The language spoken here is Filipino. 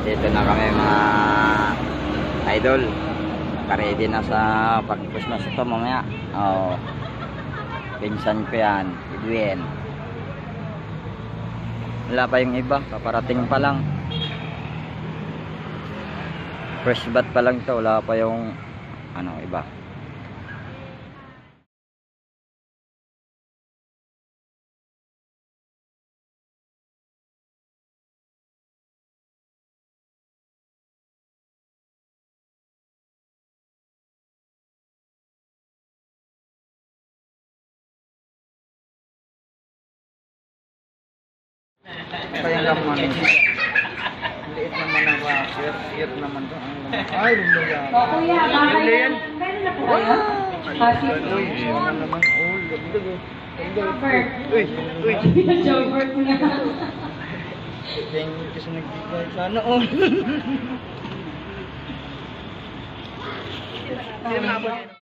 Dito na kami mga idol. Naka-ready na sa pag-Christmas ito mamaya. Oh. Pinsan ko yan, Edwin. Wala pa yung iba, paparating pa lang. Fresh bat pa lang to, wala pa yung ano iba. Kaya laman. Liit naman ang rocket. Liit naman to. Ay, lumaya. O kuya, bakay yan. Meron na po kayo? Happy Uy, ano naman. Oh, lagdag oh. Jobber. Uy, uy. Jobber ko na. Thank you sa nagbigay. Sana all.